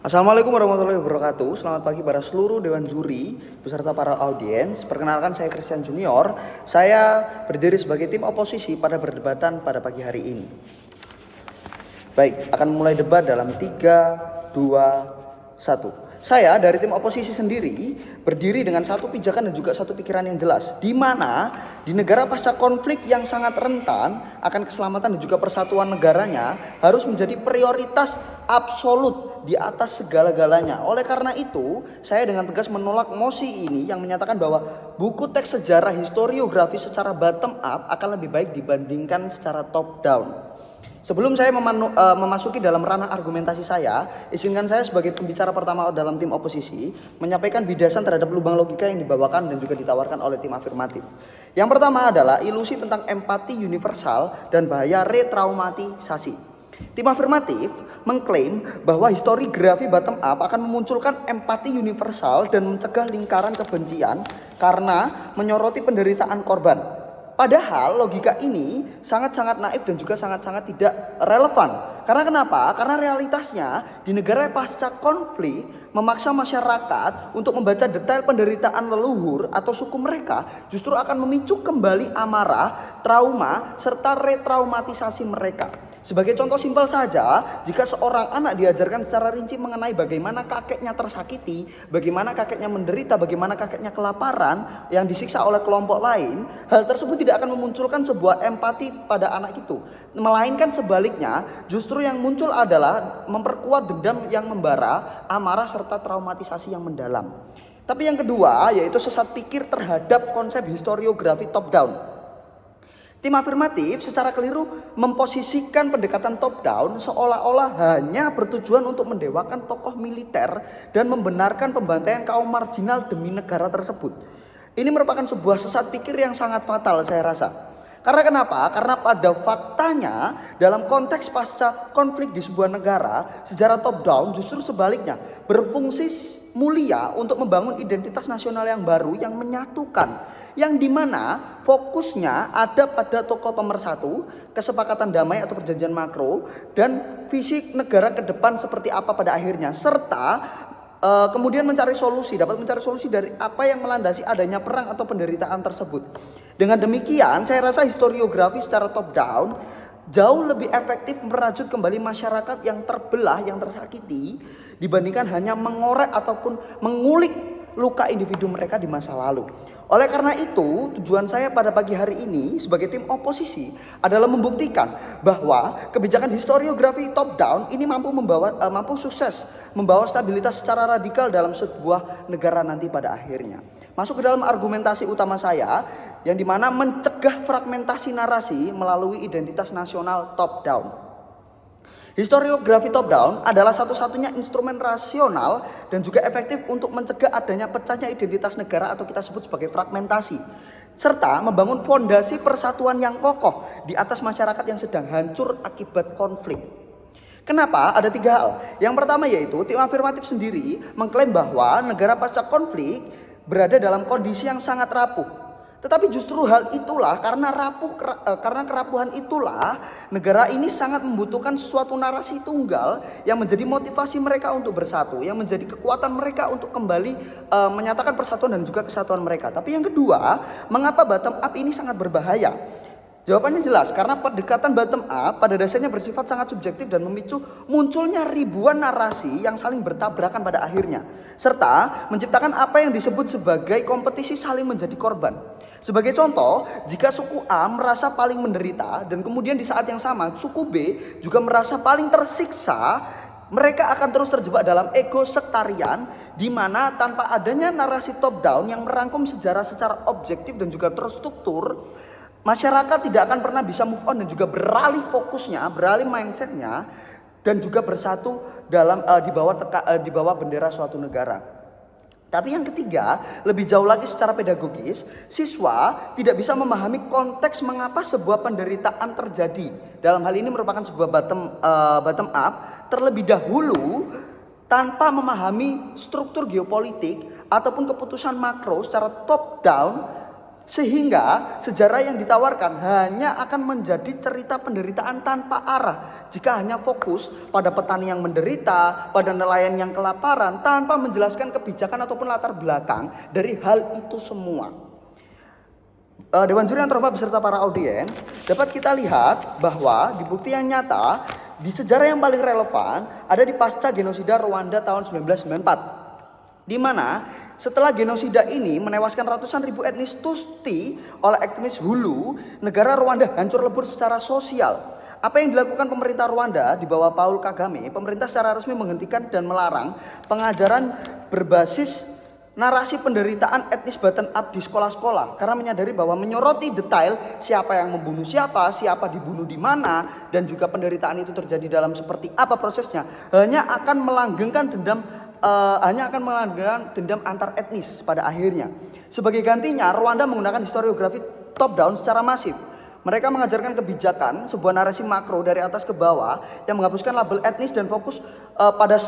Assalamualaikum warahmatullahi wabarakatuh. Selamat pagi para seluruh dewan juri beserta para audiens. Perkenalkan, saya Christian Junior. Saya berdiri sebagai tim oposisi pada perdebatan pada pagi hari ini. Baik, akan mulai debat dalam 3, 2, 1. Saya dari tim oposisi sendiri berdiri dengan satu pijakan dan juga satu pikiran yang jelas, di mana di negara pasca konflik yang sangat rentan akan keselamatan dan juga persatuan negaranya harus menjadi prioritas absolut di atas segala-galanya. Oleh karena itu, saya dengan tegas menolak mosi ini yang menyatakan bahwa buku teks sejarah historiografi secara bottom up akan lebih baik dibandingkan secara top down. Sebelum saya memasuki dalam ranah argumentasi saya, izinkan saya sebagai pembicara pertama dalam tim oposisi menyampaikan bidasan terhadap lubang logika yang dibawakan dan juga ditawarkan oleh tim afirmatif. Yang pertama adalah ilusi tentang empati universal dan bahaya retraumatisasi. Tim afirmatif mengklaim bahwa historiografi bottom up akan memunculkan empati universal dan mencegah lingkaran kebencian karena menyoroti penderitaan korban. Padahal logika ini sangat-sangat naif dan juga sangat-sangat tidak relevan. Karena kenapa? Karena realitasnya di negara pasca konflik memaksa masyarakat untuk membaca detail penderitaan leluhur atau suku mereka justru akan memicu kembali amarah, trauma, serta retraumatisasi mereka. Sebagai contoh simpel saja, jika seorang anak diajarkan secara rinci mengenai bagaimana kakeknya tersakiti, bagaimana kakeknya menderita, bagaimana kakeknya kelaparan yang disiksa oleh kelompok lain, hal tersebut tidak akan memunculkan sebuah empati pada anak itu. Melainkan sebaliknya, justru yang muncul adalah memperkuat dendam yang membara, amarah serta traumatisasi yang mendalam. Tapi yang kedua yaitu sesat pikir terhadap konsep historiografi top down. Tim afirmatif secara keliru memposisikan pendekatan top down seolah-olah hanya bertujuan untuk mendewakan tokoh militer dan membenarkan pembantaian kaum marginal demi negara tersebut. Ini merupakan sebuah sesat pikir yang sangat fatal, saya rasa. Karena kenapa? Karena pada faktanya dalam konteks pasca konflik di sebuah negara, sejarah top down justru sebaliknya berfungsi mulia untuk membangun identitas nasional yang baru yang menyatukan, yang dimana fokusnya ada pada tokoh pemersatu, kesepakatan damai atau perjanjian makro, dan visi negara ke depan seperti apa pada akhirnya, serta kemudian dapat mencari solusi dari apa yang melandasi adanya perang atau penderitaan tersebut. Dengan demikian, saya rasa historiografi secara top down jauh lebih efektif merajut kembali masyarakat yang terbelah, yang tersakiti, dibandingkan hanya mengorek ataupun mengulik luka individu mereka di masa lalu. Oleh karena itu, tujuan saya pada pagi hari ini sebagai tim oposisi adalah membuktikan bahwa kebijakan historiografi top down ini mampu sukses membawa stabilitas secara radikal dalam sebuah negara nanti pada akhirnya. Masuk ke dalam argumentasi utama saya, yang dimana mencegah fragmentasi narasi melalui identitas nasional top down. Historiografi top down adalah satu-satunya instrumen rasional dan juga efektif untuk mencegah adanya pecahnya identitas negara atau kita sebut sebagai fragmentasi, serta membangun fondasi persatuan yang kokoh di atas masyarakat yang sedang hancur akibat konflik. Kenapa? Ada 3 hal. Yang pertama yaitu tim afirmatif sendiri mengklaim bahwa negara pasca konflik berada dalam kondisi yang sangat rapuh. Tetapi justru hal itulah, karena kerapuhan itulah negara ini sangat membutuhkan suatu narasi tunggal yang menjadi motivasi mereka untuk bersatu, yang menjadi kekuatan mereka untuk kembali menyatakan persatuan dan juga kesatuan mereka. Tapi yang kedua, mengapa bottom up ini sangat berbahaya? Jawabannya jelas, karena pendekatan bottom up pada dasarnya bersifat sangat subjektif dan memicu munculnya ribuan narasi yang saling bertabrakan pada akhirnya, serta menciptakan apa yang disebut sebagai kompetisi saling menjadi korban. Sebagai contoh, jika suku A merasa paling menderita dan kemudian di saat yang sama suku B juga merasa paling tersiksa, mereka akan terus terjebak dalam ego sektarian, di mana tanpa adanya narasi top down yang merangkum sejarah secara objektif dan juga terstruktur, masyarakat tidak akan pernah bisa move on dan juga beralih fokusnya, beralih mindsetnya, dan juga bersatu dalam di bawah bendera suatu negara. Tapi yang ketiga, lebih jauh lagi secara pedagogis, siswa tidak bisa memahami konteks mengapa sebuah penderitaan terjadi. Dalam hal ini merupakan sebuah bottom up terlebih dahulu tanpa memahami struktur geopolitik ataupun keputusan makro secara top down, Sehingga sejarah yang ditawarkan hanya akan menjadi cerita penderitaan tanpa arah jika hanya fokus pada petani yang menderita, pada nelayan yang kelaparan, tanpa menjelaskan kebijakan ataupun latar belakang dari hal itu semua. Dewan juri yang terhormat beserta para audiens, dapat kita lihat bahwa di bukti yang nyata di sejarah yang paling relevan ada di pasca genosida Rwanda tahun 1994, di mana setelah genosida ini menewaskan ratusan ribu etnis Tutsi oleh ekstremis Hulu, negara Rwanda hancur lebur secara sosial. Apa yang dilakukan pemerintah Rwanda di bawah Paul Kagame, pemerintah secara resmi menghentikan dan melarang pengajaran berbasis narasi penderitaan etnis bottom up di sekolah-sekolah karena menyadari bahwa menyoroti detail siapa yang membunuh siapa, siapa dibunuh di mana, dan juga penderitaan itu terjadi dalam seperti apa prosesnya hanya akan melanggengkan dendam antar etnis pada akhirnya. Sebagai gantinya, Rwanda menggunakan historiografi top down secara masif. Mereka mengajarkan kebijakan, sebuah narasi makro dari atas ke bawah yang menghapuskan label etnis dan fokus pada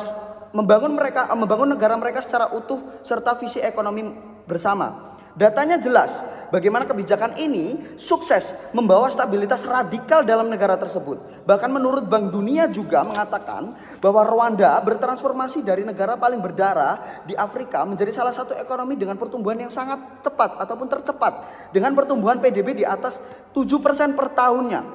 membangun negara mereka secara utuh serta visi ekonomi bersama. Datanya jelas bagaimana kebijakan ini sukses membawa stabilitas radikal dalam negara tersebut. Bahkan menurut Bank Dunia juga mengatakan bahwa Rwanda bertransformasi dari negara paling berdarah di Afrika menjadi salah satu ekonomi dengan pertumbuhan yang sangat cepat ataupun tercepat, dengan pertumbuhan PDB di atas 7% per tahunnya,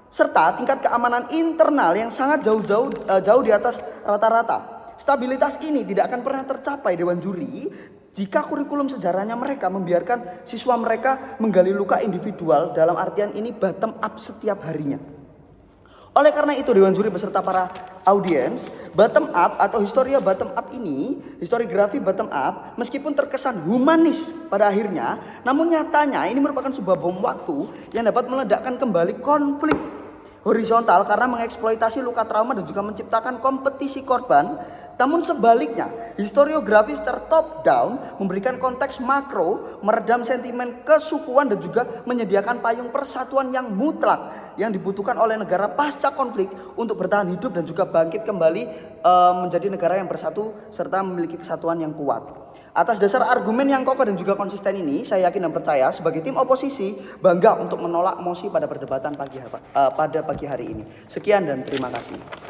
serta tingkat keamanan internal yang sangat jauh di atas rata-rata. Stabilitas ini tidak akan pernah tercapai Dewan Juri jika kurikulum sejarahnya mereka membiarkan siswa mereka menggali luka individual, dalam artian ini bottom up setiap harinya. Oleh karena itu Dewan Juri beserta para audiens, bottom up atau historia bottom up ini, historiografi bottom up, meskipun terkesan humanis pada akhirnya, namun nyatanya ini merupakan sebuah bom waktu yang dapat meledakkan kembali konflik horizontal karena mengeksploitasi luka trauma dan juga menciptakan kompetisi korban. Namun sebaliknya, historiografi secara top down memberikan konteks makro, meredam sentimen kesukuan dan juga menyediakan payung persatuan yang mutlak yang dibutuhkan oleh negara pasca konflik untuk bertahan hidup dan juga bangkit kembali menjadi negara yang bersatu serta memiliki kesatuan yang kuat. Atas dasar argumen yang kokoh dan juga konsisten ini, saya yakin dan percaya sebagai tim oposisi bangga untuk menolak mosi pada perdebatan pada pagi hari ini. Sekian dan terima kasih.